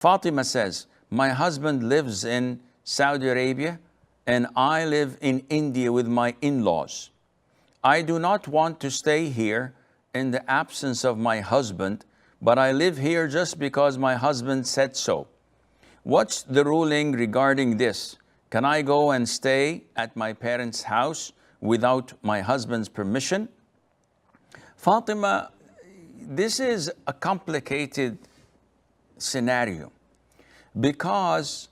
Fatima says, my husband lives in Saudi Arabia and I live in India with my in-laws. I do not want to stay here in the absence of my husband, but I live here just because my husband said so. What's the ruling regarding this? Can I go and stay at my parents' house without my husband's permission? Fatima, this is a complicated scenario because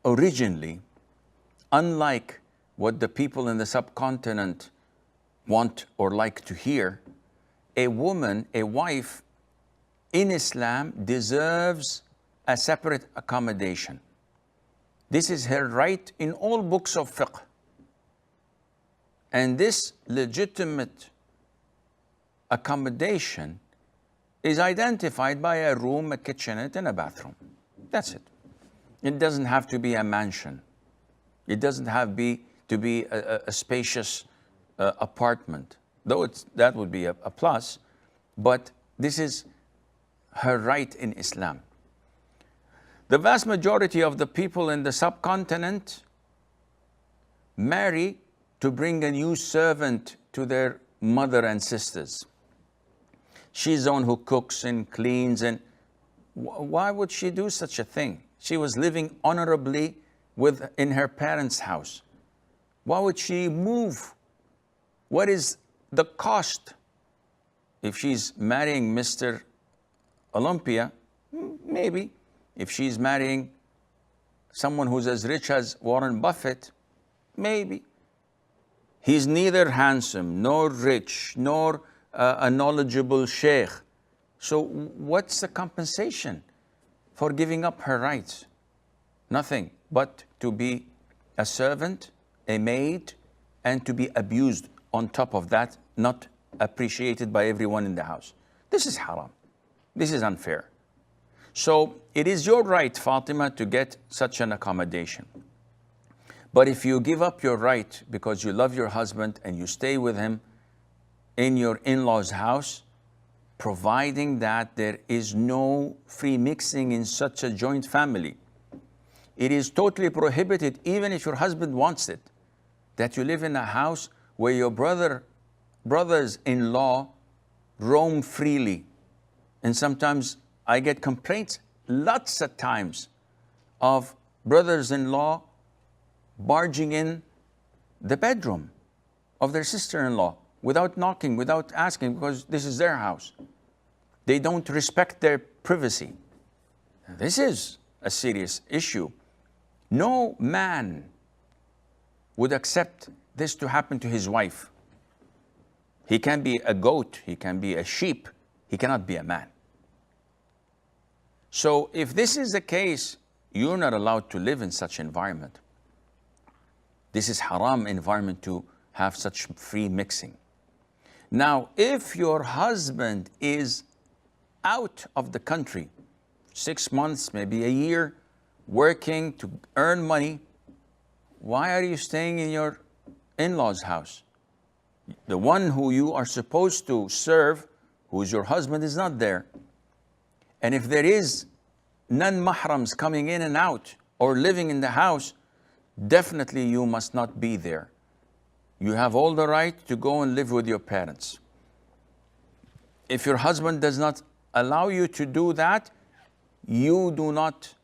originally, unlike what the people in the subcontinent want or like to hear, a woman, a wife in Islam deserves a separate accommodation. This is her right in all books of fiqh. And this legitimate accommodation is identified by a room, a kitchenette, and a bathroom. That's it. It doesn't have to be a mansion. It doesn't have to be a spacious apartment, though that would be a plus, but this is her right in Islam. The vast majority of the people in the subcontinent marry to bring a new servant to their mother and sisters. She's the one who cooks and cleans, and why would she do such a thing? She was living honorably in her parents' house. Why would she move? What is the cost? If she's marrying Mr. Olympia, maybe. If she's marrying someone who's as rich as Warren Buffett, maybe. He's neither handsome, nor rich, nor a knowledgeable sheikh. So what's the compensation for giving up her rights? Nothing but to be a servant, a maid, and to be abused on top of that, not appreciated by everyone in the house. This is haram. This is unfair. So it is your right, Fatima, to get such an accommodation. But if you give up your right because you love your husband and you stay with him in your in-laws' house, providing that there is no free mixing in such a joint family, it is totally prohibited, even if your husband wants it, that you live in a house where your brothers-in-law roam freely. And sometimes I get complaints, lots of times, of brothers-in-law barging in the bedroom of their sister-in-law without knocking, without asking, because this is their house. They don't respect their privacy. This is a serious issue. No man would accept this to happen to his wife. He can be a goat, he can be a sheep, he cannot be a man. So if this is the case, you're not allowed to live in such environment. This is haram environment to have such free mixing. Now, if your husband is out of the country, 6 months, maybe a year, working to earn money, why are you staying in your in-laws' house? The one who you are supposed to serve, who is your husband, is not there. And if there is non-mahrams coming in and out or living in the house, definitely you must not be there. You have all the right to go and live with your parents. If your husband does not allow you to do that, you do not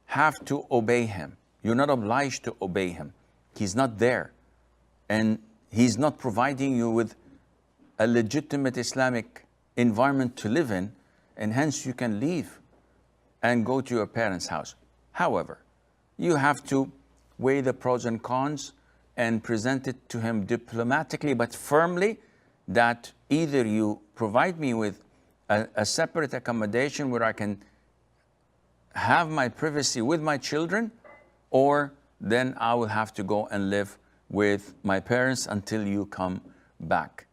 have to obey him. You're not obliged to obey him. He's not there. And he's not providing you with a legitimate Islamic environment to live in, and hence you can leave and go to your parents' house. However, you have to weigh the pros and cons and present it to him diplomatically but firmly, that either you provide me with a separate accommodation where I can have my privacy with my children, or then I will have to go and live with my parents until you come back.